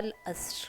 العصر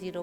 0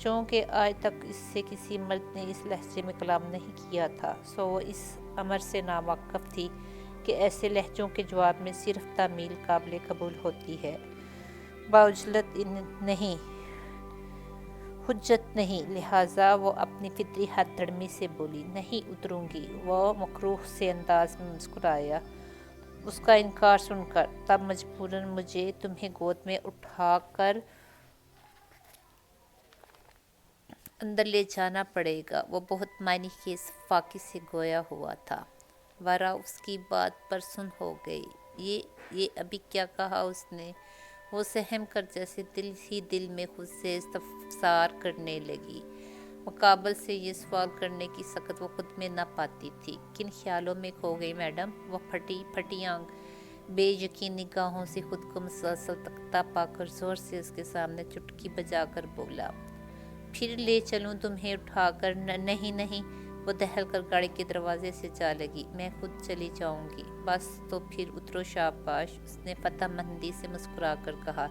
چونکہ آج تک اس سے کسی مرد نے اس لہجے میں کلام نہیں کیا تھا، سو وہ اس امر سے ناواقف تھی کہ ایسے لہجوں کے جواب میں صرف تعمیل قابل قبول ہوتی ہے، باوجلت نہیں، حجت نہیں۔ لہٰذا وہ اپنی فطری ہتھ دھڑمی سے بولی، نہیں اتروں گی۔ وہ مکروہ سے انداز میں مسکرایا اس کا انکار سن کر، تب مجبوراً مجھے تمہیں گود میں اٹھا کر اندر لے جانا پڑے گا۔ وہ بہت معنی خیز فاقے سے گویا ہوا تھا، ورا اس کی بات پر سن ہو گئی۔ یہ ابھی کیا کہا اس نے؟ وہ سہم کر جیسے دل ہی دل میں خود سے استفسار کرنے لگی۔ مقابل سے یہ سوال کرنے کی سخت وہ خود میں نہ پاتی تھی۔ کن خیالوں میں کھو گئی میڈم؟ وہ پھٹی آنکھ بے یقین نگاہوں سے خود کو مسلسل تکتا پا کر زور سے اس کے سامنے چٹکی بجا کر بولا، پھر لے چلوں تمہیں اٹھا کر؟ نہیں۔ وہ دہل کر گاڑی کے دروازے سے جا لگی، میں خود چلی جاؤں گی۔ بس تو پھر اترو شاباش، اس نے فتح مندی سے مسکرا کر کہا۔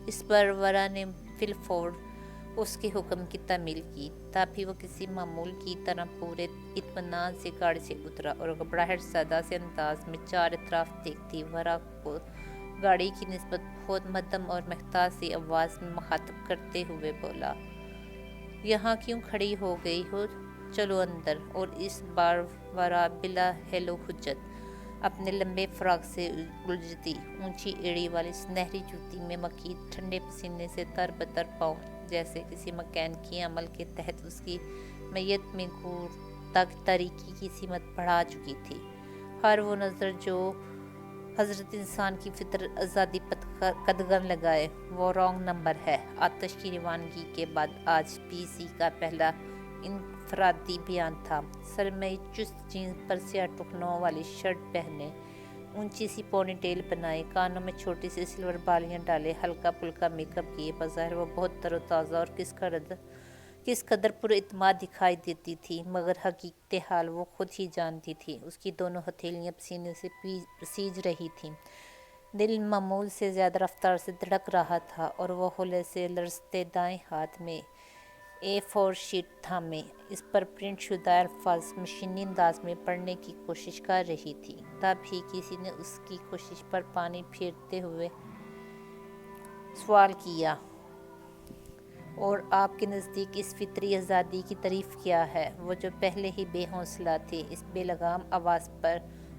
اس پر ورا نے فی الفور اس کے حکم کی تعمیل کی، تبھی وہ کسی معمول کی طرح پورے اطمینان سے گاڑی سے اترا اور گھبراہٹ زدہ سے انداز میں چار اطراف دیکھتی ورا کو گاڑی کی نسبت بہت مدھم اور محتاط سی آواز میں مخاطب کرتے ہوئے بولا، یہاں کیوں کھڑی ہو گئی ہو؟ چلو اندر۔ اور اس بار ورا بلا ہیلو حجت اپنے لمبے فراق سے الجھتی اونچی ایڑی والی سنہری جوتی میں مقید ٹھنڈے پسینے سے تر بتر پاؤں جیسے کسی مکینیکی عمل کے تحت اس کی میت میں گور تک تاریکی کی سمت بڑھا چکی تھی۔ ہر وہ نظر جو حضرت انسان کی فطرت آزادی قدغن لگائے، وہ رانگ نمبر ہے۔ آتش کی روانگی کے بعد آج پی سی کا پہلا انفرادی بیان تھا۔ سر میں چست جینز پر سیاہ ٹکنوں والی شرٹ پہنے، اونچی سی پونی ٹیل بنائے، کانوں میں چھوٹی سی سلور بالیاں ڈالے، ہلکا پھلکا میک اپ کیے، بظاہر وہ بہت تر و تازہ اور کس قدر پر اعتماد دکھائی دیتی تھی، مگر حقیقت حال وہ خود ہی جانتی تھی۔ اس کی دونوں ہتھیلیاں پسینے سے پسیج رہی تھیں، دل معمول سے زیادہ رفتار سے دھڑک رہا تھا اور وہ ہولے سے لرزتے دائیں ہاتھ میں A4 شیٹ تھامے اس پر پرنٹ شدہ الفاظ مشینی انداز میں پڑھنے کی کوشش کر رہی تھی۔ تب ہی کسی نے اس کی کوشش پر پانی پھیرتے ہوئے سوال کیا، اور آپ کے نزدیک اس فطری آزادی کی تعریف کیا ہے؟ وہ جو پہلے ہی بے حوصلہ تھی اس بے لگام آواز پر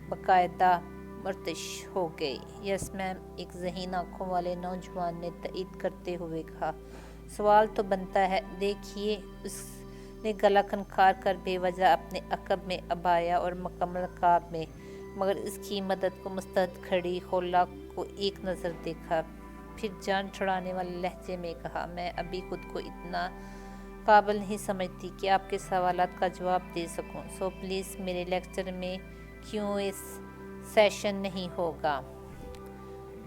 باقاعدہ مرتعش ہو گئی۔ یس میم، ایک ذہین آنکھوں والے نوجوان نے تائید کرتے ہوئے کہا۔ سوال تو بنتا ہے۔ دیکھیے، اس نے گلا کھنکھار کر بے وجہ اپنے عقب میں عبایا اور مکمل نقاب میں، مگر اس کی مدد کو مستعد کھڑی خولا کو ایک نظر دیکھا، پھر جان چھڑانے والے لہجے میں کہا، میں ابھی خود کو اتنا قابل نہیں سمجھتی کہ آپ کے سوالات کا جواب دے سکوں، سو پلیز میرے لیکچر میں Q&A سیشن نہیں ہوگا۔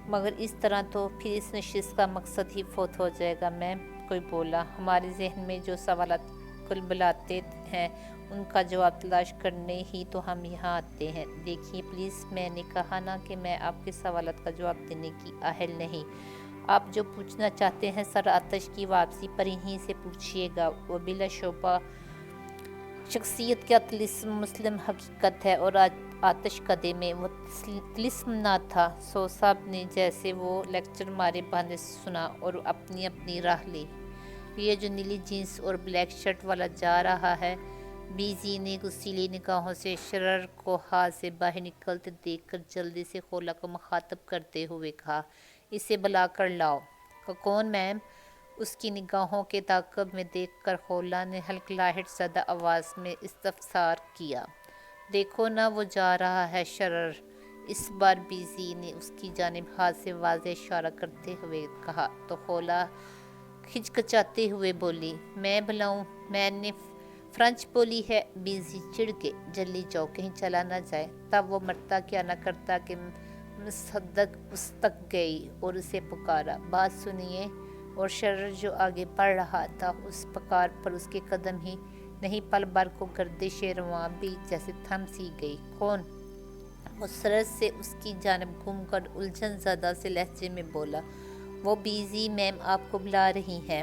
مگر اس طرح تو پھر اس نشست کا مقصد ہی فوت ہو جائے گا میم، کوئی بولا۔ ہمارے ذہن میں جو سوالات کلبلاتے ہیں ان کا جواب تلاش کرنے ہی تو ہم یہاں آتے ہیں۔ دیکھیے پلیز، میں نے کہا نا کہ میں آپ کے سوالات کا جواب دینے کی اہل نہیں۔ آپ جو پوچھنا چاہتے ہیں سر آتش کی واپسی پر ہی سے پوچھیے گا۔ وہ بلا شبہ شخصیت کا طلسم مسلم حقیقت ہے، اور آتش قدے میں وہ طلسم نہ تھا۔ سو سب نے جیسے وہ لیکچر مارے بہانے سنا اور اپنی اپنی راہ لی۔ یہ جو نیلی جینس اور بلیک شرٹ والا جا رہا ہے، بیزی نے غصیلی نگاہوں سے شرر کو ہاتھ سے باہر نکلتے دیکھ کر جلدی سے خولا کو مخاطب کرتے ہوئے کہا، اسے بلا کر لاؤ۔ کون میم؟ اس کی نگاہوں کے تعاقب میں دیکھ کر خولا نے ہلکلاہٹ زدہ آواز میں استفسار کیا۔ دیکھو نا وہ جا رہا ہے شرر۔ اس بار بیزی نے اس کی جانب ہاتھ سے واضح اشارہ کرتے ہوئے کہا تو خولا کھچکچاتے ہوئے بولی، میں بلاؤں؟ میں نے فرانچ بولی ہے۔ بیزی چڑ کے، جلدی جاؤ کہیں چلا نہ جائے۔ تب وہ مرتا کیا نہ کرتا کہ مصدق اس تک گئی اور اسے پکارا، بات سنیے۔ اور شرر جو آگے بڑھ رہا تھا، اس پکار پر اس کے قدم ہی نہیں پل بھر کو گردش رواں بھی جیسے تھم سی گئی۔ کون؟ وہ سرد سے اس کی جانب گھوم کر الجھن زدہ سے لہجے میں بولا، وہ بیزی میم آپ کو بلا رہی ہیں۔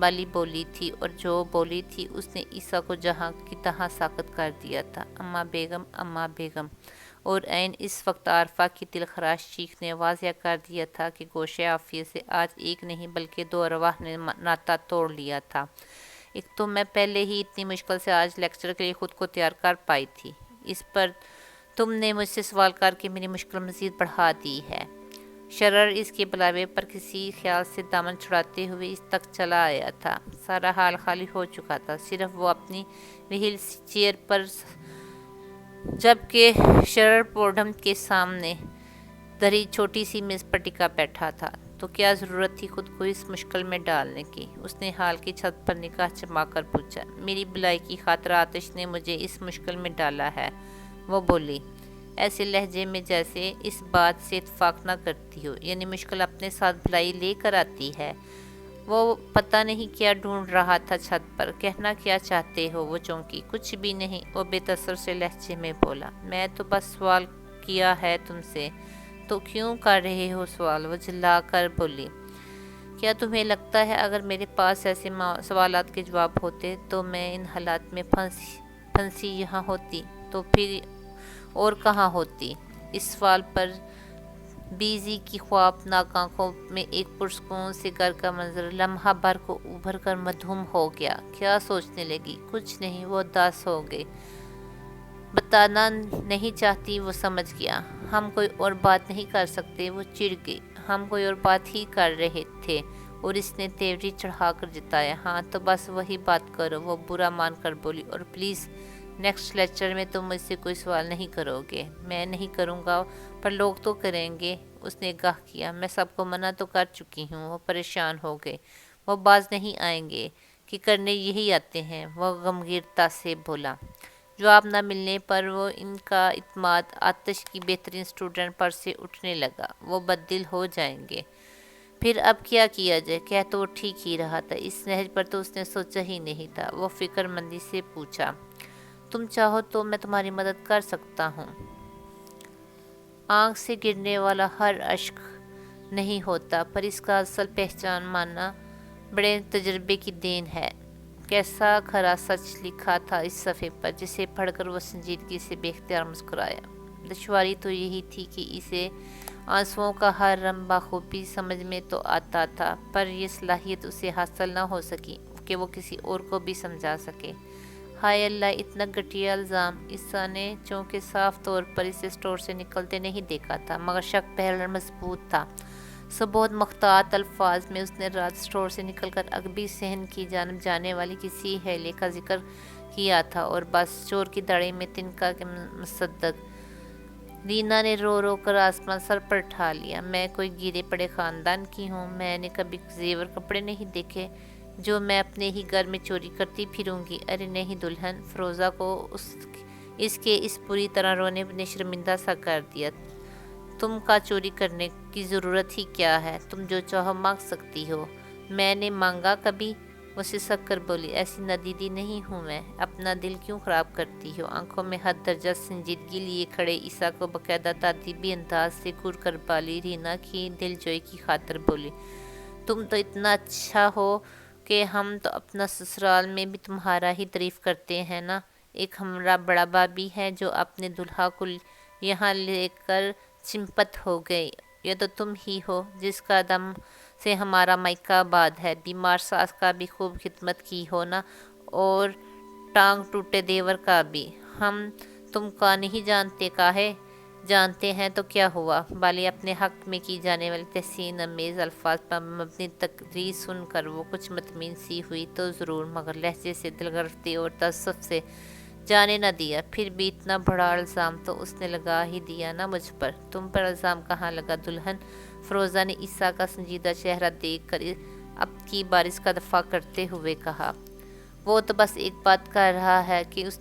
بالی بولی تھی، اور جو بولی تھی اس نے عیسیٰ کو جہاں کی تہاں ساکت کر دیا تھا۔ اماں بیگم، اماں بیگم! اور عین اس وقت عارفہ کی دلخراش چیخ نے واضح کر دیا تھا کہ گوشِ عافیت سے آج ایک نہیں بلکہ دو ارواح نے ناطہ توڑ لیا تھا۔ ایک تو میں پہلے ہی اتنی مشکل سے آج لیکچر کے لیے خود کو تیار کر پائی تھی، اس پر تم نے مجھ سے سوال کر کے میری مشکل مزید بڑھا دی ہے۔ شرر اس کے بلاوے پر کسی خیال سے دامن چھڑاتے ہوئے اس تک چلا آیا تھا۔ سارا حال خالی ہو چکا تھا، صرف وہ اپنی وہیل چیئر پر، جبکہ شرر پوڈیم کے سامنے دھری چھوٹی سی میز پر ٹکا بیٹھا تھا۔ تو کیا ضرورت تھی خود کو اس مشکل میں ڈالنے کی؟ اس نے حال کی چھت پر نگاہ چما کر پوچھا۔ میری بلائی کی خاطر آتش نے مجھے اس مشکل میں ڈالا ہے، وہ بولی ایسے لہجے میں جیسے اس بات سے اتفاق نہ کرتی ہو، یعنی مشکل اپنے ساتھ بھلائی لے کر آتی ہے۔ وہ پتہ نہیں کیا ڈھونڈ رہا تھا چھت پر۔ کہنا کیا چاہتے ہو؟ وہ چونکی۔ کچھ بھی نہیں، وہ بے تاثر سے لہجے میں بولا۔ میں تو بس سوال کیا ہے تم سے۔ تو کیوں کر رہے ہو سوال؟ وہ جھلا کر بولی۔ کیا تمہیں لگتا ہے اگر میرے پاس ایسے سوالات کے جواب ہوتے تو میں ان حالات میں پھنسی یہاں ہوتی؟ تو پھر اور کہاں ہوتی؟ اس سوال پر بیزی کی خوابناک آنکھوں میں ایک پرسکون سے گھر کا منظر لمحہ بھر کو ابھر کر مدھوم ہو گیا۔ کیا سوچنے لگی؟ کچھ نہیں، وہ اداس ہو گئی۔ بتانا نہیں چاہتی، وہ سمجھ گیا۔ ہم کوئی اور بات نہیں کر سکتے، وہ چڑ گئی۔ ہم کوئی اور بات ہی کر رہے تھے، اور اس نے تیوری چڑھا کر جتایا۔ ہاں تو بس وہی بات کرو، وہ برا مان کر بولی۔ اور پلیز نیکسٹ لیکچر میں تم مجھ سے کوئی سوال نہیں کرو گے۔ میں نہیں کروں گا، پر لوگ تو کریں گے، اس نے گاہ کیا۔ میں سب کو منع تو کر چکی ہوں۔ وہ پریشان ہو گئے۔ وہ باز نہیں آئیں گے کہ کرنے یہی آتے ہیں، وہ غمگینتا سے بولا۔ جواب نہ ملنے پر وہ ان کا اعتماد آتش کی بہترین اسٹوڈنٹ پر سے اٹھنے لگا۔ وہ بددل ہو جائیں گے۔ پھر اب کیا کیا جائے؟ کہہ تو وہ ٹھیک ہی رہا تھا، اس نہج پر تو اس نے سوچا ہی نہیں تھا۔ وہ فکر مندی سے پوچھا۔ تم چاہو تو میں تمہاری مدد کر سکتا ہوں۔ آنکھ سے گرنے والا ہر اشک نہیں ہوتا، پر اس کا اصل پہچان ماننا بڑے تجربے کی دین ہے۔ کیسا کھرا سچ لکھا تھا اس صفحے پر، جسے پڑھ کر وہ سنجیدگی سے بے اختیار مسکرایا۔ دشواری تو یہی تھی کہ اسے آنسوؤں کا ہر رنگ بخوبی سمجھ میں تو آتا تھا، پر یہ صلاحیت اسے حاصل نہ ہو سکی کہ وہ کسی اور کو بھی سمجھا سکے۔ ہائے اللہ، اتنا گھٹیا الزام! عیسیٰ نے چونکہ صاف طور پر اسے اسٹور سے نکلتے نہیں دیکھا تھا، مگر شک پہلے مضبوط تھا۔ سو بہت محتاط الفاظ میں اس نے رات اسٹور سے نکل کر اغبی صحن کی جانب جانے والی کسی ہیلے کا ذکر کیا تھا، اور بس چور کی داڑھی میں تنکا کے مصدق۔ رینا نے رو رو کر آسمان سر پر اٹھا لیا۔ میں کوئی گرے پڑے خاندان کی ہوں؟ میں نے کبھی زیور کپڑے نہیں دیکھے جو میں اپنے ہی گھر میں چوری کرتی پھروں گی؟ ارے نہیں دلہن! فروزہ کو اس کے اس پوری طرح رونے نے شرمندہ سا کر دیا۔ تم کا چوری کرنے کی ضرورت ہی کیا ہے؟ تم جو چاہو مانگ سکتی ہو۔ میں نے مانگا کبھی؟ وہ سسک کر بولی۔ ایسی ندیدی نہیں ہوں میں، اپنا دل کیوں خراب کرتی ہو؟ آنکھوں میں حد درجہ سنجیدگی لیے کھڑے عیسیٰ کو باقاعدہ تادیبی انداز سے گھور کر بالی رینا کی دل جوئی کی خاطر بولی۔ تم تو اتنا اچھا ہو کہ ہم تو اپنا سسرال میں بھی تمہارا ہی تعریف کرتے ہیں نا۔ ایک ہمارا بڑا بابی ہے جو اپنے دلہا کو یہاں لے کر چمپت ہو گئی۔ یہ تو تم ہی ہو جس کا دم سے ہمارا مائکہ آباد ہے۔ بیمار ساس کا بھی خوب خدمت کی ہو نا، اور ٹانگ ٹوٹے دیور کا بھی۔ ہم تم کا نہیں جانتے کاہے؟ جانتے ہیں تو کیا ہوا؟ بالی اپنے حق میں کی جانے والی تحسین امیز الفاظ پر مبنی تقریر سن کر وہ کچھ مطمئن سی ہوئی تو ضرور، مگر لہجے سے دل گرفتی اور تعصب سے جانے نہ دیا۔ پھر بھی اتنا بڑا الزام تو اس نے لگا ہی دیا نا مجھ پر۔ تم پر الزام کہاں لگا دلہن؟ فروزہ نے عیسیٰ کا سنجیدہ چہرہ دیکھ کر اب کی بار اس کا دفاع کرتے ہوئے کہا۔ وہ تو بس ایک بات کر رہا ہے کہ اس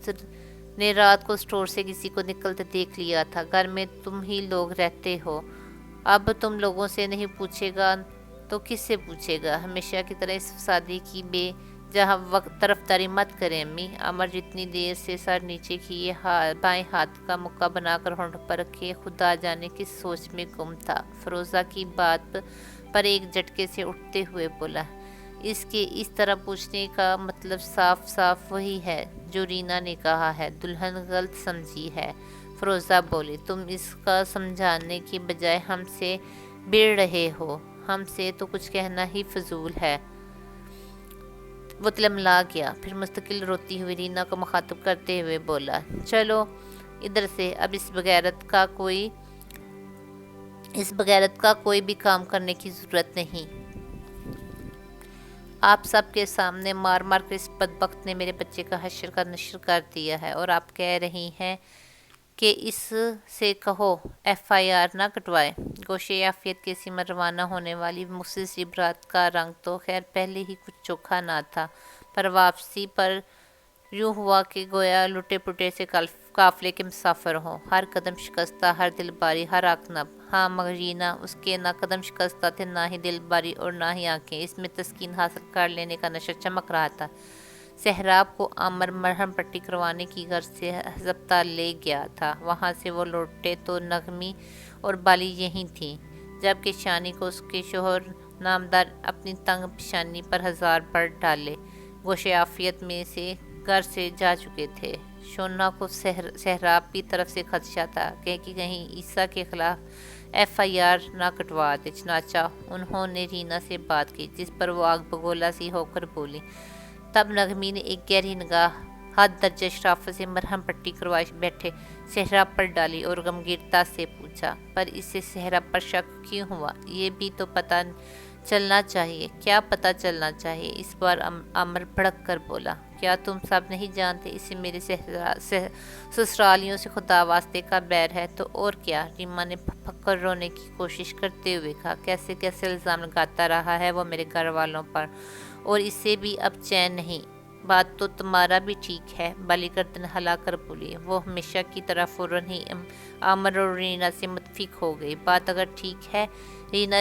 نے رات کو اسٹور سے کسی کو نکلتے دیکھ لیا تھا۔ گھر میں تم ہی لوگ رہتے ہو، اب تم لوگوں سے نہیں پوچھے گا تو کس سے پوچھے گا؟ ہمیشہ کی طرح اس فسادی کی بے جہاں طرفداری مت کریں امی۔ امر جتنی دیر سے سر نیچے کیے بائیں ہاتھ کا مکہ بنا کر ہونٹ پر رکھے خدا جانے کس سوچ میں گم تھا۔ فروزہ کی بات پر ایک جھٹکے سے اٹھتے ہوئے بولا۔ اس کے اس طرح پوچھنے کا مطلب صاف صاف وہی ہے جو رینا نے کہا ہے۔ دلہن غلط سمجھی ہے، فروزہ بولی۔ تم اس کا سمجھانے کی بجائے ہم سے بڑھ رہے ہو، ہم سے تو کچھ کہنا ہی فضول ہے۔ وہ تلملا گیا، پھر مستقل روتی ہوئی رینا کو مخاطب کرتے ہوئے بولا، چلو ادھر سے، اب اس بغیرت کا کوئی بھی کام کرنے کی ضرورت نہیں۔ آپ سب کے سامنے مار مار کر اس بدبخت نے میرے بچے کا حشر کا نشر کر دیا ہے، اور آپ کہہ رہی ہیں کہ اس سے کہو FIR نہ کٹوائے۔ گوشے عافیت کے سمر روانہ ہونے والی مخصوصی برات کا رنگ تو خیر پہلے ہی کچھ چوکھا نہ تھا، پر واپسی پر یوں ہوا کہ گویا لٹے پٹے سے قافلے کے مسافر ہوں، ہر قدم شکستہ، ہر دل باری، ہر آنکھ نب۔ ہاں مگر رینا، اس کے نہ قدم شکستہ تھے، نہ ہی دل باری اور نہ ہی آنکھیں۔ اس میں تسکین حاصل کر لینے کا نشہ چمک رہا تھا۔ سہراب کو عامر مرہم پٹی کروانے کی غرض سے ہسپتال لے گیا تھا، وہاں سے وہ لوٹے تو نغمی اور بالی یہیں تھیں، جبکہ شانی کو اس کے شوہر نامدار اپنی تنگ پیشانی پر ہزار بر ڈالے گوشے عافیت میں سے گھر سے جا چکے تھے۔ شونا کو سہراب کی طرف سے خدشہ تھا کہ کہیں عیسیٰ کے خلاف FIR نہ کٹوا دے، چنانچہ انہوں نے رینا سے بات کی، جس پر وہ آگ بگولا سی ہو کر بولی۔ تب نغمی نے ایک گہری نگاہ حد درجہ شرافت سے مرہم پٹی کروائے بیٹھے سہراب پر ڈالی اور غمگینتا سے پوچھا، پر اس سے سہراب پر شک کیوں ہوا؟ یہ بھی تو پتہ چلنا چاہیے۔ کیا پتہ چلنا چاہیے؟ اس بار عامر بھڑک کر بولا، کیا تم سب نہیں جانتے اسے میرے سسرالیوں سے خدا واسطے کا بیر ہے؟ تو اور کیا؟ ریما نے پھک کر رونے کی کوشش کرتے ہوئے کہا، کیسے کیسے الزام لگاتا رہا ہے وہ میرے گھر والوں پر، اور اسے بھی اب چین نہیں۔ بات تو تمہارا بھی ٹھیک ہے، بالی گردن ہلا کر بولی۔ وہ ہمیشہ کی طرح فوراً ہی عامر اور رینا سے متفق ہو گئی۔ بات اگر ٹھیک ہے، رینا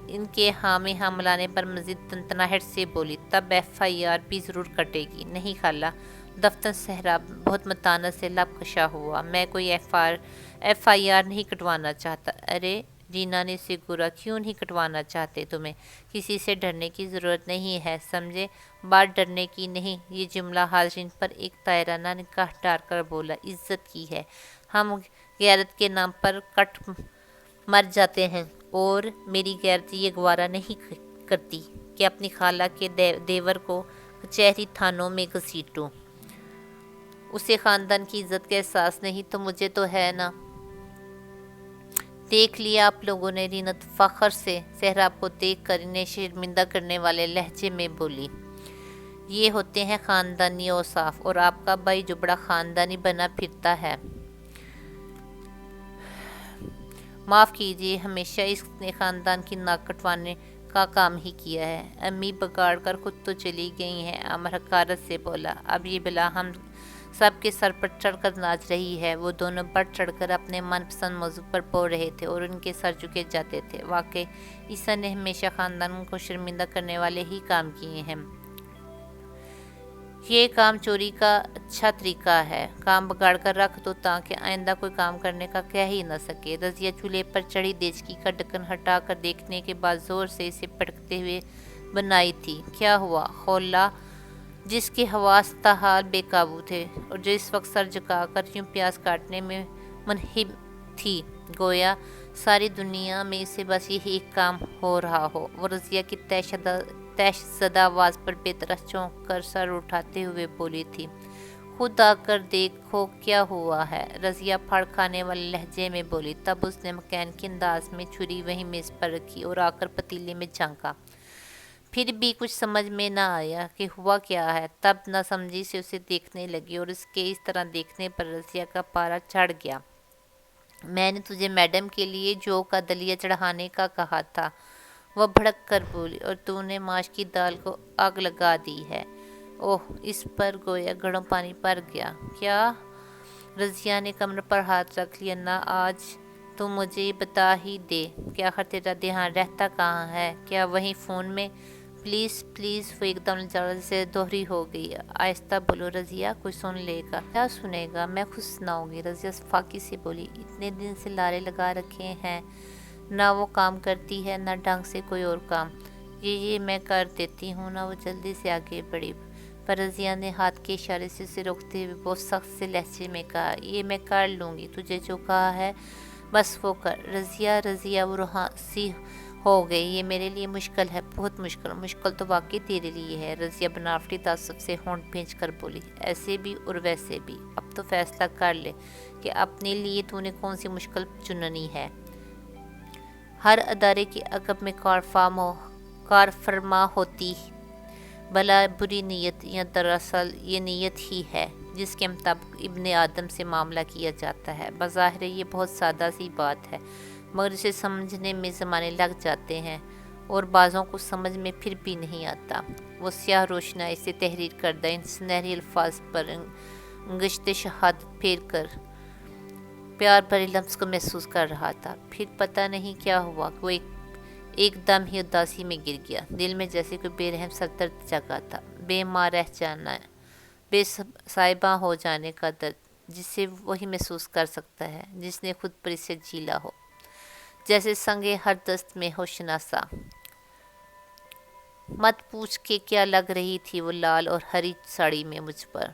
ان کے حامی ملانے پر مزید تنتناہٹ سے بولی، تب FIR بھی ضرور کٹے گی۔ نہیں خالہ، دفتر سہراب بہت متانت سے لب کشا ہوا، میں کوئی FIR نہیں کٹوانا چاہتا۔ ارے رینا نے اسے گورا، کیوں نہیں کٹوانا چاہتے؟ تمہیں کسی سے ڈرنے کی ضرورت نہیں ہے، سمجھے؟ بات ڈرنے کی نہیں۔ یہ جملہ حاضرین پر ایک طائرانہ نگاہ ڈال کر بولا، عزت کی ہے، ہم غیرت کے نام پر کٹ مر جاتے ہیں، اور میری غیرت یہ گوارا نہیں کرتی کہ اپنی خالہ کے دیور کو کچہری تھانوں میں گھسیٹوں۔ اسے خاندان کی عزت کا احساس نہیں تو مجھے تو ہے نا۔ دیکھ لیا آپ لوگوں نے؟ رینا فخر سے سہراب کو دیکھ کر انہیں شرمندہ کرنے والے لہجے میں بولی۔ یہ ہوتے ہیں خاندانی اوصاف، اور آپ کا بھائی جو بڑا خاندانی بنا پھرتا ہے۔ معاف کیجیے، ہمیشہ اس نے خاندان کی ناک کٹوانے کا کام ہی کیا ہے۔ امی بگاڑ کر خود تو چلی گئی ہیں، عامر حقارت سے بولا۔ اب یہ بلا ہم سب کے سر پر چڑھ کر ناچ رہی ہے۔ وہ دونوں بڑھ چڑھ کر اپنے من پسند موضوع پر بول رہے تھے اور ان کے سر جھکے جاتے تھے۔ واقعی عیسیٰ نے ہمیشہ خاندان کو شرمندہ کرنے والے ہی کام کیے ہیں۔ یہ کام چوری کا اچھا طریقہ ہے، کام بگاڑ کر رکھ دو تاکہ آئندہ کوئی کام کرنے کا کہہ ہی نہ سکے۔ رضیہ چولہے پر چڑھی دیچکی کا ڈھکن ہٹا کر دیکھنے کے بعد زور سے اسے پٹکتے ہوئے بنائی تھی۔ کیا ہوا؟ خولہ، جس کے حواس تاحال بے قابو تھے اور جو اس وقت سر جھکا کر یوں پیاز کاٹنے میں منہمک تھی، گویا ساری دنیا میں اسے بس یہی ایک کام ہو رہا ہو۔ وہ رضیہ کی طیش زدہ آواز پر بے طرح چونک کر سر اٹھاتے ہوئے بولی تھی، خود آ کر دیکھو کیا ہوا ہے، رضیہ پھاڑ کھانے والے لہجے میں بولی۔ تب اس نے مکینکی انداز میں چھری وہیں میز پر رکھی اور آ کر پتیلے میں جھانکا۔ پھر بھی کچھ سمجھ میں نہ آیا کہ ہوا کیا ہے۔ تب نہ سمجھی سے اسے دیکھنے لگی اور اس کے اس طرح دیکھنے پر رضیہ کا پارا چڑھ گیا۔ میں نے تجھے میڈم کے لیے جو کا دلیا چڑھانے کا کہا تھا، وہ بھڑک کر بولی، اور تو نے ماش کی دال کو آگ لگا دی ہے۔ اوہ! اس پر گویا گھڑوں پانی بھر گیا۔ کیا؟ رضیہ نے کمر پر ہاتھ رکھ لیا۔ نہ آج تو مجھے یہ بتا ہی دے کہ آخر تیرا دھیان رہتا کہاں ہے؟ کیا وہیں فون میں؟ پلیز پلیز، وہ ایک دم لجاجت سے دوہری ہو گئی۔ آہستہ بولو رضیہ، کوئی سن لے گا۔ کیا سنے گا؟ میں خود سناؤں گی، رضیہ فاقی سے بولی۔ اتنے دن سے لارے لگا رکھے ہیں، نہ وہ کام کرتی ہے نہ ڈھنگ سے کوئی اور کام۔ یہ میں کر دیتی ہوں نا۔ وہ جلدی سے آگے بڑھی، پر رضیہ نے ہاتھ کے اشارے سے اسے روکتے ہوئے بہت سخت سے لہجے میں کہا، یہ میں کر لوں گی، تجھے جو کہا ہے بس وہ کر۔ رضیہ وہ روحاں سی ہو گئی، یہ میرے لیے مشکل ہے، بہت مشکل۔ مشکل تو واقعی تیرے لیے ہے، رضیہ بناوٹی تعصب سے ہونٹ بھینچ کر بولی، ایسے بھی اور ویسے بھی۔ اب تو فیصلہ کر لے کہ اپنے لیے تو نے کون سی مشکل چننی ہے۔ ہر ادارے کے عقب میں کار فرما ہوتی بلا بری نیت، یا دراصل یہ نیت ہی ہے جس کے مطابق ابن آدم سے معاملہ کیا جاتا ہے۔ بظاہر یہ بہت سادہ سی بات ہے، مگر اسے سمجھنے میں زمانے لگ جاتے ہیں، اور بعضوں کو سمجھ میں پھر بھی نہیں آتا۔ وہ سیاہ روشنائی سے تحریر کردہ ان سنہری الفاظ پر انگشت شہادت پھیر کر پیار بھرے لمس کو محسوس کر رہا تھا۔ پھر پتہ نہیں کیا ہوا کہ وہ ایک دم ہی اداسی میں گر گیا۔ دل میں جیسے کوئی بے رحم سا درد جگا تھا، بے ماں رہ جانا، بے صاحبہ ہو جانے کا درد، جسے وہی محسوس کر سکتا ہے جس نے خود پر اسے جیلا ہو۔ جیسے سنگے ہر دست میں ہو شناسا۔ مت پوچھ کے کیا لگ رہی تھی وہ لال اور ہری ساڑی میں مجھ پر۔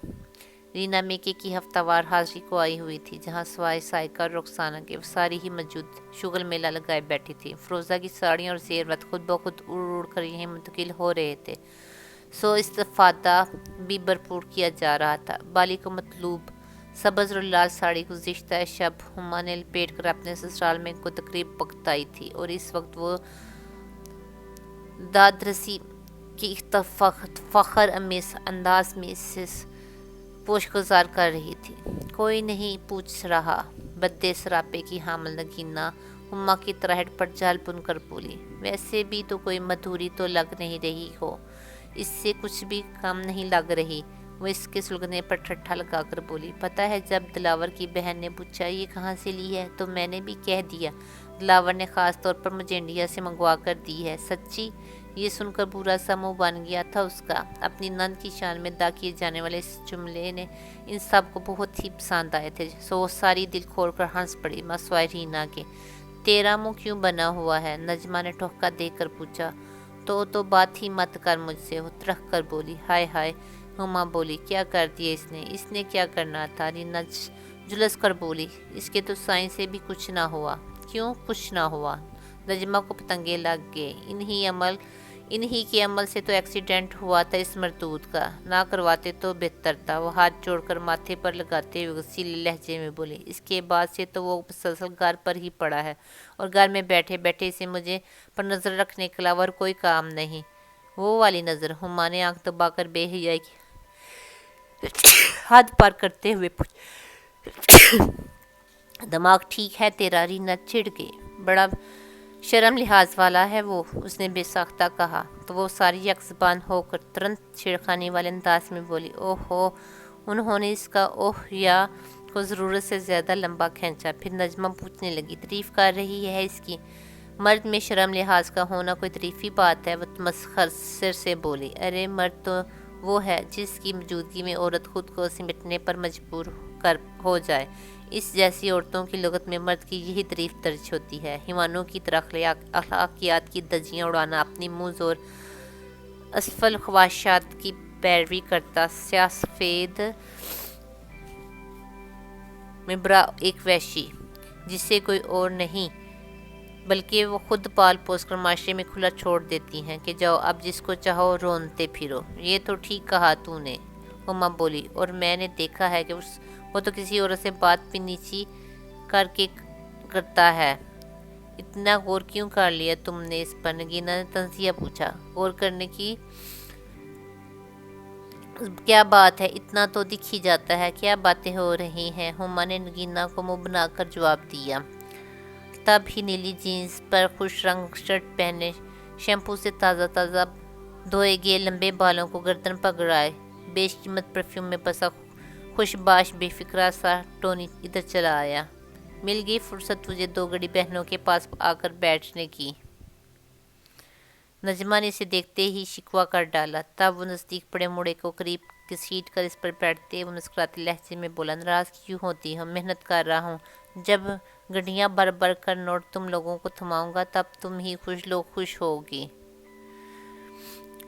رینا میکے کی ہفتہ وار حاضری کو آئی ہوئی تھی، جہاں سوائے سائیکا اور رخسانہ کے وہ ساری ہی موجود شغل میلہ لگائے بیٹھی تھی۔ فروزہ کی ساڑیاں اور زیورات خود بخود اڑ اڑ کر یہیں منتقل ہو رہے تھے، سو استفادہ بھی بھرپور کیا جا رہا تھا۔ بالی کو مطلوب سبز اور لال ساڑی گزشتہ شب ہما نے لپیٹ کر اپنے سسرال میں کو تقریب وقت آئی تھی، اور اس وقت وہ دادرسی کی فخر امیز انداز میں اسے پوش گزار کر رہی تھی۔ کوئی نہیں پوچھ رہا، بدے سراپے کی حامل نگینا ہما کی تراہٹ پر جال بن کر بولی، ویسے بھی تو کوئی مدھوری تو لگ نہیں رہی ہو، اس سے کچھ بھی کم نہیں لگ رہی۔ وہ اس کے سلگنے پر ٹھٹھا لگا کر بولی، پتہ ہے جب دلاور کی بہن نے پوچھا یہ کہاں سے لی ہے تو میں نے بھی کہہ دیا، دلاور نے خاص طور پر مجھے انڈیا سے منگوا کر دی ہے۔ سچی؟ یہ سن کر برا سا منہ بن گیا تھا اس کا۔ اپنی نند کی شان میں ادا کیے جانے والے اس جملے نے ان سب کو بہت ہی پسند آئے تھے، سو وہ ساری دل کھول کر ہنس پڑی، مسوائے رینا کے۔ تیرا منہ کیوں بنا ہوا ہے؟ نجمہ نے ٹھوکا دے کر پوچھا۔ تو بات ہی مت کر مجھ سے، وہ ترخ کر بولی۔ ہائے ہائے، ہما بولی، کیا کر دیا اس نے کیا کرنا تھا؟ رینا جھلس کر بولی، اس کے تو سائن سے بھی کچھ نہ ہوا۔ کیوں کچھ نہ ہوا؟ نجمہ کو پتنگے لگ گئے، انہی کے عمل سے تو ایکسیڈنٹ ہوا تھا اس مردود کا، نہ کرواتے تو بہتر تھا۔ وہ ہاتھ جوڑ کر ماتھے پر لگاتے ہوئے غصیلے لہجے میں بولی، اس کے بعد سے تو وہ مسلسل گھر پر ہی پڑا ہے، اور گھر میں بیٹھے بیٹھے اسے مجھے پر نظر رکھنے کے علاوہ اور کوئی کام نہیں۔ وہ والی نظر؟ ہما نے آنکھ دبا کر بے حیائی کی حد پار کرتے ہوئے پوچھا۔ دماغ ٹھیک ہے تیرا؟ رینا چڑ گئی۔ بڑا شرم لحاظ والا ہے وہ، اس نے بے ساختہ کہا، تو وہ ساری یک زبان ہو کر ترنت چھیڑخانی والے انداز میں بولی، اوہ ہو، انہوں نے اس کا اوہ یا کو ضرورت سے زیادہ لمبا کھینچا۔ پھر نجمہ پوچھنے لگی، تعریف کر رہی ہے اس کی؟ مرد میں شرم لحاظ کا ہونا کوئی تعریفی بات ہے؟ وہ تمسخر سر سے بولی، ارے مرد تو وہ ہے جس کی موجودگی میں عورت خود کو سمٹنے پر مجبور ہو جائے۔ اس جیسی عورتوں کی لغت میں مرد کی یہی تعریف درج ہوتی ہے۔ حیوانوں کی طرح اخلاقیات کی دھجیاں اڑانا، اپنی منہ زور اسفل خواہشات کی پیروی کرتا سیاہ سفید مبرا ایک وحشی، جسے کوئی اور نہیں بلکہ وہ خود پال پوس کر معاشرے میں کھلا چھوڑ دیتی ہیں کہ جاؤ اب جس کو چاہو رونتے پھرو۔ یہ تو ٹھیک کہا تو نے، ہما بولی، اور میں نے دیکھا ہے کہ وہ تو کسی عورت سے بات بھی نیچی کر کے کرتا ہے۔ اتنا غور کیوں کر لیا تم نے اس پر؟ نگینا نے تنزیہ پوچھا۔ غور کرنے کی کیا بات ہے، اتنا تو دکھ ہی جاتا ہے، کیا باتیں ہو رہی ہیں؟ ہما نے نگینا کو منہ بنا کر جواب دیا۔ تب ہی نیلی جینز پر خوش رنگ شرٹ پہنے، شیمپو سے تازہ دھوئے گئے لمبے بالوں کو گردن پکڑائے، بیش قیمت پرفیوم میں بسا خوش باش بے فکرہ سا ٹونی ادھر چلا آیا۔ مل گئی فرصت تجھے دو گڑی بہنوں کے پاس آ کر بیٹھنے کی؟ نجمہ نے اسے دیکھتے ہی شکوہ کر ڈالا۔ تب وہ نزدیک پڑے موڑے کو قریب گھسیٹ کر اس پر بیٹھتے وہ مسکراتے لہجے میں بولا، ناراض کیوں ہوتی ہو؟ محنت کر رہا ہوں، جب گڈیاں بھر بھر کر نوٹ تم لوگوں کو تھماؤں گا تب تم ہی خوش ہوگی۔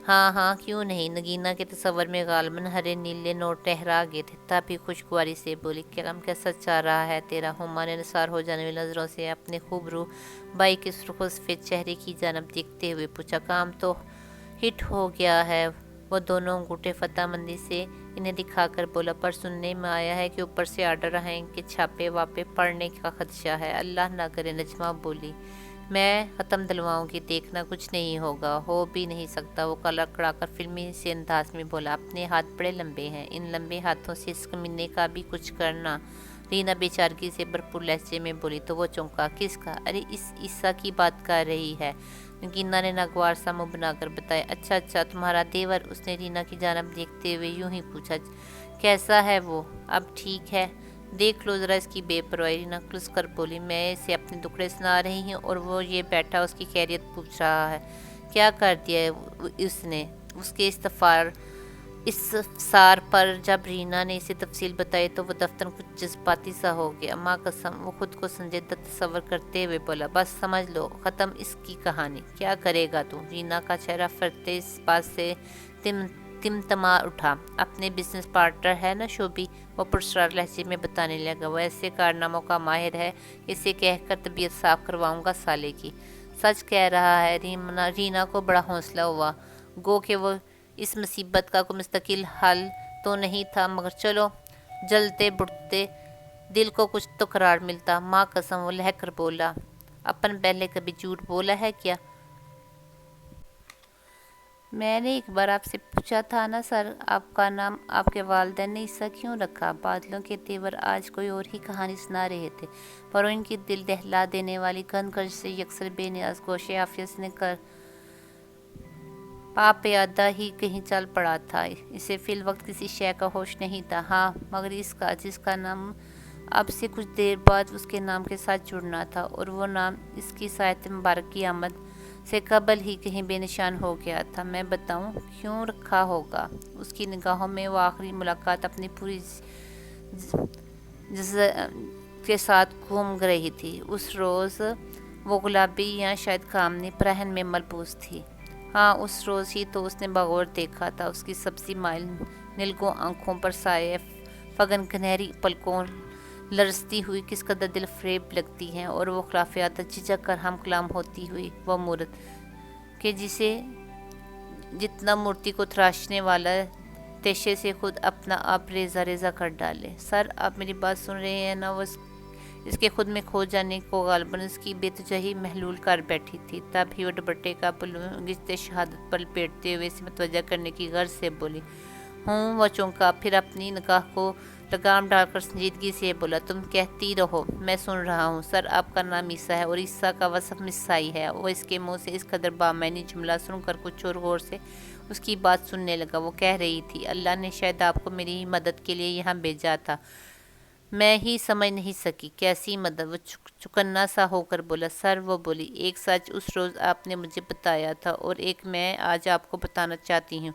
ہاں ہاں کیوں نہیں، نگینا کے تصور میں غالباً ہرے نیلے نوٹ لہرا گئے تھے، تبھی خوشگواری سے بولی، کلام کیسا چل رہا ہے تیرا؟ ہما نے نثار ہو جانے والی نظروں سے اپنے خوبرو بھائی کے سرخ و سفید چہرے کی جانب دیکھتے ہوئے پوچھا۔ کام تو ہٹ ہو گیا ہے، وہ دونوں انگوٹھے فتح مندی سے انہیں دکھا کر بولا، پر سننے میں آیا ہے کہ اوپر سے آرڈر ہیں کہ چھاپے واپے پڑنے کا خدشہ ہے۔ اللہ نہ کرے، نجمہ بولی، میں ختم دلواؤں گی، دیکھنا کچھ نہیں ہوگا، ہو بھی نہیں سکتا۔ وہ کڑا کر فلمی سے انداز میں بولا، اپنے ہاتھ بڑے لمبے ہیں، ان لمبے ہاتھوں سے اس کمینے کا بھی کچھ کرنا۔ رینا بے چارگی سے بھرپور لہجے میں بولی تو وہ چونکا، کس کا؟ ارے اس عیسیٰ کی بات کر رہی ہے، نگینا نے ناگوار سا منہ بنا کر بتایا۔ اچھا اچھا، تمہارا دیور؟ اس نے رینا کی جانب دیکھتے ہوئے یوں ہی پوچھا۔ کیسا ہے وہ؟ اب ٹھیک ہے؟ دیکھ لو ذرا اس کی بے پرواہی، رینا کھلس کر بولی، میں اسے اپنے دکھڑے سنا رہی ہوں اور وہ یہ بیٹھا اس کی خیریت پوچھ رہا ہے۔ کیا کر دیا اس نے؟ اس کے استفسار پر جب رینا نے اسے تفصیل بتائی تو وہ دفتر کچھ جذباتی سا ہو گیا۔ ماں قسم، وہ خود کو سنجیدہ تصور کرتے ہوئے بولا، بس سمجھ لو، ختم اس کی کہانی۔ کیا کرے گا تو؟ رینا کا چہرہ فرتے اس بات سے تمتما اٹھا۔ اپنے بزنس پارٹنر ہے نا شوبی، وہ پرسرار لہجے میں بتانے لگا، وہ ایسے کارناموں کا ماہر ہے، اسے کہہ کر طبیعت صاف کرواؤں گا سالے کی۔ سچ کہہ رہا ہے؟ رینا کو بڑا حوصلہ ہوا، گو کہ وہ اس مصیبت کا کوئی مستقل حل تو نہیں تھا، مگر چلو جلتے بڑھتے دل کو کچھ تو قرار ملتا۔ ماں قسم، وہ لہہ کر بولا، اپن پہلے کبھی جھوٹ بولا ہے کیا؟ میں نے ایک بار آپ سے پوچھا تھا نا سر، آپ کا نام آپ کے والدین نے عیسیٰ کیوں رکھا؟ بادلوں کے تیور آج کوئی اور ہی کہانی سنا رہے تھے، پر ان کی دل دہلا دینے والی گھن سے یکسر بے نیاز گوشے عافیت سے کر پاپ پیادہ ہی کہیں چل پڑا تھا۔ اسے فی الوقت کسی شے کا ہوش نہیں تھا، ہاں مگر اس کا، جس کا نام اب سے کچھ دیر بعد اس کے نام کے ساتھ جڑنا تھا، اور وہ نام اس کی ساعت مبارک کی آمد سے قبل ہی کہیں بے نشان ہو گیا تھا۔ میں بتاؤں کیوں رکھا ہوگا؟ اس کی نگاہوں میں وہ آخری ملاقات اپنی پوری کے ساتھ گھوم رہی تھی۔ اس روز وہ گلابی یا شاید کامنی پرہن میں ملبوس تھی۔ ہاں اس روز ہی تو اس نے بغور دیکھا تھا، اس کی سبزی مائل نلگوں آنکھوں پر سایہ فگن گنہری پلکوں لرزتی ہوئی کس قدر دل فریب لگتی ہیں، اور وہ خلاف عادت جھجک کر ہم کلام ہوتی ہوئی وہ مورت کہ جسے جتنا مورتی کو تراشنے والا تیشے سے خود اپنا آپ ریزہ ریزہ کر ڈالے۔ سر آپ میری بات سن رہے ہیں نا؟ وہ اس کے خود میں کھو جانے کو غالباً اس کی بے تجہی محلول کر بیٹھی تھی، تب ہی وہ دوپٹے کا گزتے شہادت پر لپیٹتے ہوئے اسے متوجہ کرنے کی غرض سے بولی۔ ہوں، وہ چونکا، پھر اپنی نگاہ کو لگام ڈال کر سنجیدگی سے بولا، تم کہتی رہو، میں سن رہا ہوں۔ سر آپ کا نام عیسیٰ ہے اور عیسیٰ کا وصف مسیحائی ہے۔ وہ اس کے منہ سے اس قدر بامعنی جملہ سن کر کچھ اور غور سے اس کی بات سننے لگا۔ وہ کہہ رہی تھی، اللہ نے شاید آپ کو میری مدد کے لیے یہاں بھیجا تھا، میں ہی سمجھ نہیں سکی کیسی مدد؟ وہ چکنا سا ہو کر بولا۔ سر وہ بولی، ایک سچ اس روز آپ نے مجھے بتایا تھا اور ایک میں آج آپ کو بتانا چاہتی ہوں۔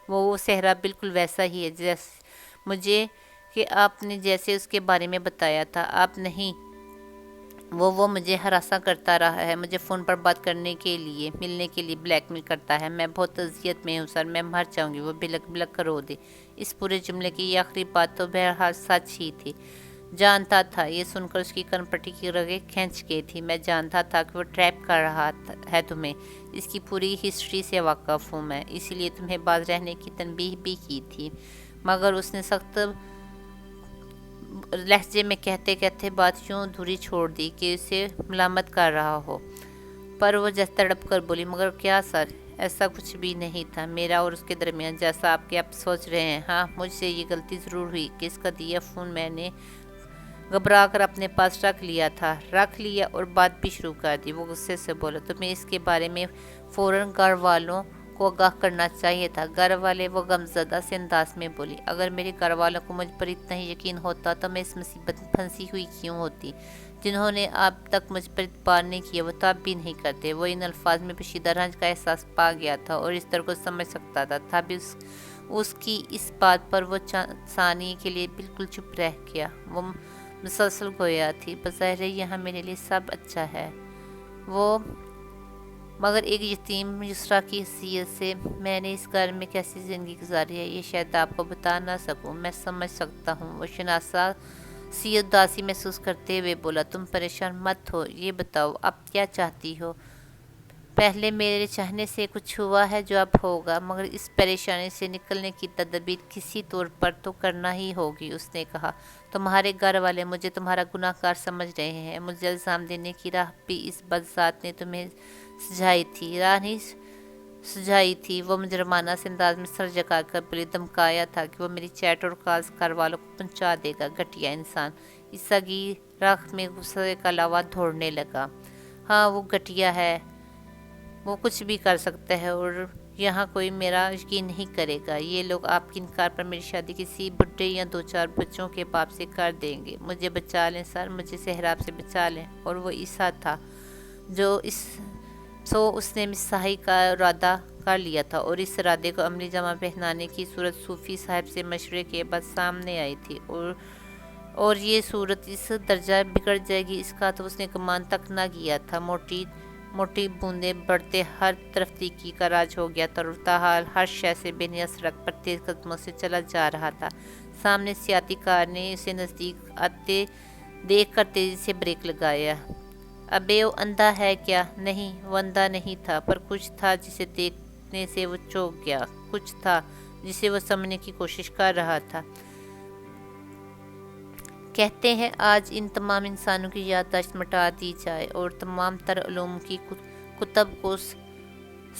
وہ صحرا بالکل ویسا ہی ہے جیسے مجھے کہ آپ نے جیسے اس کے بارے میں بتایا تھا۔ آپ نہیں، وہ مجھے ہراساں کرتا رہا ہے، مجھے فون پر بات کرنے کے لیے، ملنے کے لیے بلیک میل کرتا ہے۔ میں بہت اذیت میں ہوں سر، میں مر جاؤں گی۔ وہ بلک بلک کر رو دی۔ اس پورے جملے کی یہ آخری بات تو بہرحال سچ ہی تھی۔ جانتا تھا، یہ سن کر اس کی کن پٹی کی رگیں کھینچ گئی تھی، میں جانتا تھا کہ وہ ٹریپ کر رہا ہے تمہیں، اس کی پوری ہسٹری سے واقف ہوں میں، اسی لیے تمہیں باز رہنے کی تنبیہ بھی کی تھی۔ مگر اس نے سخت لہجے میں کہتے کہتے بات یوں ادھوری چھوڑ دی کہ اسے ملامت کر رہا ہو، پر وہ جیسے تڑپ کر بولی، مگر کیا سر؟ ایسا کچھ بھی نہیں تھا میرا اور اس کے درمیان جیسا آپ کے اب سوچ رہے ہیں۔ ہاں مجھ سے یہ غلطی ضرور ہوئی کہ اس کا دیا فون میں نے گھبرا کر اپنے پاس رکھ لیا اور بات بھی شروع کر دی۔ وہ غصے سے بولا، تمہیں اس کے بارے میں فوراً گھر والوں کو آگاہ کرنا چاہیے تھا۔ گھر والے؟ وہ غمزدہ سے انداز میں بولی، اگر میرے گھر والوں کو مجھ پر اتنا ہی یقین ہوتا تو میں اس مصیبت میں پھنسی ہوئی کیوں ہوتی؟ جنہوں نے اب تک مجھ پر اعتبار نہیں کیا وہ تو اب بھی نہیں کرتے۔ وہ ان الفاظ میں پوشیدہ رنج کا احساس پا گیا تھا اور اس طرح کو سمجھ سکتا تھا، تبھی اس کی اس بات پر وہ ثانیے کے لیے بالکل چپ رہ گیا۔ وہ مسلسل گویا تھی، بظاہر یہاں میرے لیے سب اچھا ہے۔ وہ مگر ایک یتیم یسریٰ کی حیثیت سے میں نے اس گھر میں کیسی زندگی گزاری ہے یہ شاید آپ کو بتا نہ سکوں۔ میں سمجھ سکتا ہوں، وہ شناسا سی اداسی محسوس کرتے ہوئے بولا۔ تم پریشان مت ہو، یہ بتاؤ اب کیا چاہتی ہو؟ پہلے میرے چاہنے سے کچھ ہوا ہے جو اب ہوگا، مگر اس پریشانی سے نکلنے کی تدبیر کسی طور پر تو کرنا ہی ہوگی، اس نے کہا۔ تمہارے گھر والے مجھے تمہارا گناہ گار سمجھ رہے ہیں، مجھے الزام دینے کی راہ بھی اس بدذات نے تمہیں سجھائی تھی۔ راہ نہیں سجھائی تھی، وہ مجرمانہ سے انداز میں سر جھکا کر بولی۔ دھمکایا تھا کہ وہ میری چیٹ اور کالز گھر والوں کو پہنچا دے گا، گھٹیا انسان۔ عیسیٰ کی راکھ میں غصے کا لاوا دوڑنے لگا۔ ہاں وہ گھٹیا ہے، وہ کچھ بھی کر سکتا ہے اور یہاں کوئی میرا یقین نہیں کرے گا۔ یہ لوگ آپ کے انکار پر میری شادی کسی بڈھے یا 2-4 بچوں کے باپ سے کر دیں گے۔ مجھے بچا لیں سر، مجھے سہراب سے بچا لیں۔ اور وہ عیسیٰ تھا اس نے مسیحی کا ارادہ کر لیا تھا اور اس ارادے کو عملی جامہ پہنانے کی صورت صوفی صاحب سے مشورے کے بعد سامنے آئی تھی، اور یہ صورت اس درجہ بگڑ جائے گی اس کا تو اس نے گمان تک نہ کیا تھا۔ موٹی بوندیں بڑھتے ہر طرف تیکی کا راج ہو گیا تھا اور تاحال ہر شے سے بے نیاز سڑک پر تیز قدموں سے چلا جا رہا تھا۔ سامنے سیاحتی کار نے اسے نزدیک آتے دیکھ کر تیزی سے بریک لگایا۔ ابے وہ اندھا ہے کیا؟ نہیں، وہ اندھا نہیں تھا، پر کچھ تھا جسے دیکھنے سے وہ چونک گیا، کچھ تھا جسے وہ سمجھنے کی کوشش کر رہا تھا۔ کہتے ہیں آج ان تمام انسانوں کی یادداشت مٹا دی جائے اور تمام تر علوم کی کتب کو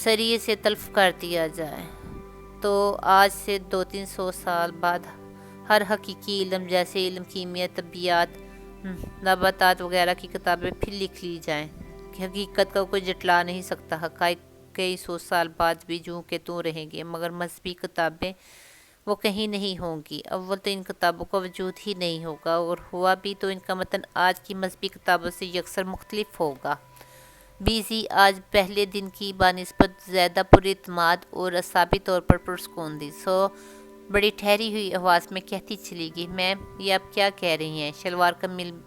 سریے سے تلف کر دیا جائے، تو آج سے 200-300 سال بعد ہر حقیقی علم جیسے علم کیمیا، طبیعیات، نباتات وغیرہ کی کتابیں پھر لکھ لی جائیں۔ حقیقت کا کوئی جھٹلا نہیں سکتا، حقائق کئی 100 سال بعد بھی جوں کہ توں رہیں گے، مگر مذہبی کتابیں وہ کہیں نہیں ہوں گی۔ اول تو ان کتابوں کا وجود ہی نہیں ہوگا، اور ہوا بھی تو ان کا متن آج کی مذہبی کتابوں سے یکسر مختلف ہوگا۔ بیزی آج پہلے دن کی بانسبت زیادہ پراعتماد اور اعصابی طور پر پرسکون تھی، سو بڑی ٹھہری ہوئی آواز میں کہتی چلی گئی، میم یہ آپ کیا کہہ رہی ہیں؟ شلوار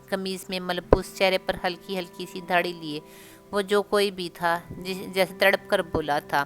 قمیض میں ملبوس، چہرے پر ہلکی ہلکی سی دھاڑی لیے وہ جو کوئی بھی تھا جیسے تڑپ کر بولا تھا۔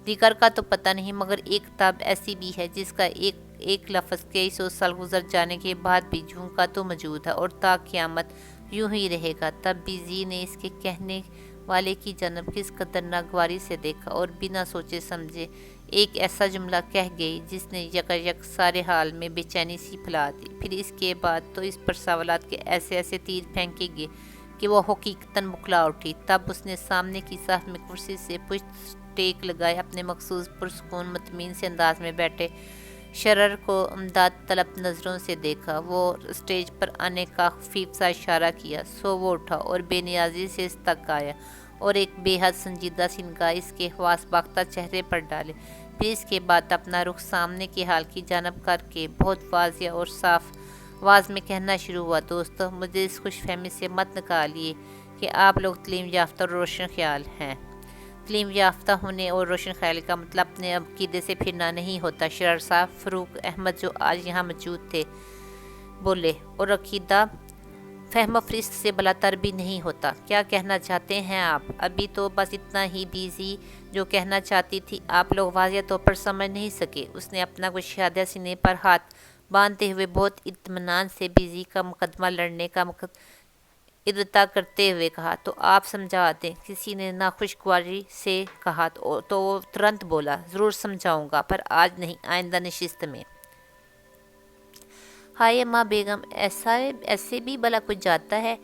دیگر کا تو پتہ نہیں، مگر ایک کتاب ایسی بھی ہے جس کا ایک لفظ کئی 100 سال گزر جانے کے بعد بھی جوں کا تو موجود ہے اور تا قیامت یوں ہی رہے گا۔ تب بیزی نے اس کے کہنے والے کی جانب کس قدر ناگواری سے دیکھا اور بنا سوچے سمجھے ایک ایسا جملہ کہہ گئی جس نے یک سارے حال میں بے چینی سی پھیلا دی۔ پھر اس کے بعد تو اس پر سوالات کے ایسے تیر پھینکے گئے کہ وہ حقیقتاً بکھلا اٹھی۔ تب اس نے سامنے کی صف میں کرسی سے پشت ٹیک لگائے اپنے مخصوص پرسکون مطمئن سے انداز میں بیٹھے شرر کو امداد طلب نظروں سے دیکھا۔ وہ اسٹیج پر آنے کا خفیف سا اشارہ کیا، سو وہ اٹھا اور بے نیازی سے اس تک آیا اور ایک بے حد سنجیدہ سی نگاہ اس کے حواس باختہ چہرے پر ڈالے۔ پھر اس کے بعد اپنا رخ سامنے کے حال کی جانب کر کے بہت واضح اور صاف آواز میں کہنا شروع ہوا، دوستو مجھے اس خوش فہمی سے مت نکالیے کہ آپ لوگ تعلیم یافتہ اور روشن خیال ہیں۔ تعلیم یافتہ ہونے اور روشن خیالی کا مطلب اپنے عقیدے سے پھرنا نہیں ہوتا۔ شرر صاحب فاروق احمد جو آج یہاں موجود تھے بولے، اور عقیدہ فہم و فرست سے بلاتر بھی نہیں ہوتا۔ کیا کہنا چاہتے ہیں آپ؟ ابھی تو بس اتنا ہی بیزی جو کہنا چاہتی تھی آپ لوگ واضح طور پر سمجھ نہیں سکے۔ اس نے اپنا گشادہ سینے پر ہاتھ باندھتے ہوئے بہت اطمینان سے بیزی کا مقدمہ لڑنے کا ارادہ کرتے ہوئے کہا، تو آپ سمجھا دیں۔ کسی نے ناخوشگواری سے کہا تو وہ ترنت بولا، ضرور سمجھاؤں گا، پر آج نہیں، آئندہ نشست میں۔ ہائے ماں بیگم، ایسے بھی بھلا کوئی جاتا ہے؟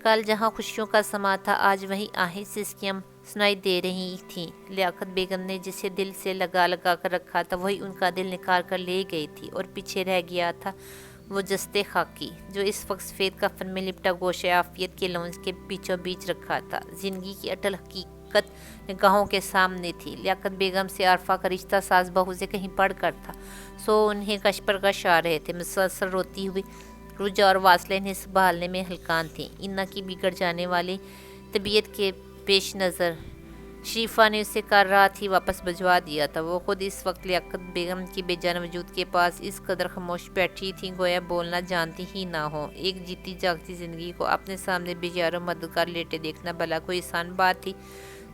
کل جہاں خوشیوں کا سما تھا آج وہیں آہیں سسکیاں سنائی دے رہی تھیں۔ لیاقت بیگم نے جسے دل سے لگا کر رکھا تھا وہی ان کا دل نکال کر لے گئی تھی، اور پیچھے رہ گیا تھا وہ جستے خاکی جو اس وقت سفید کفن میں لپٹا گوشہ عافیت کے لونج کے بیچوں بیچ رکھا تھا۔ زندگی کی اٹل حقیقت نگاہوں کے سامنے تھی۔ لیاقت بیگم سے عارفہ کا رشتہ ساز بہو سے کہیں بڑھ کر تھا، سو انہیں کش پر کش آ رہے تھے۔ مسلسل روتی ہوئی رجا اور واصلہ انہیں سنبھالنے میں ہلکان تھیں۔ اینا کی بگڑ جانے والی طبیعت کے پیش نظر شریفہ نے اسے کل رات ہی واپس بھجوا دیا تھا۔ وہ خود اس وقت لیاقت بیگم کی بے جان وجود کے پاس اس قدر خاموش بیٹھی تھیں گویا بولنا جانتی ہی نہ ہو۔ ایک جیتی جاگتی زندگی کو اپنے سامنے بے یار و مددگار لیٹے دیکھنا بھلا کوئی آسان بات تھی؟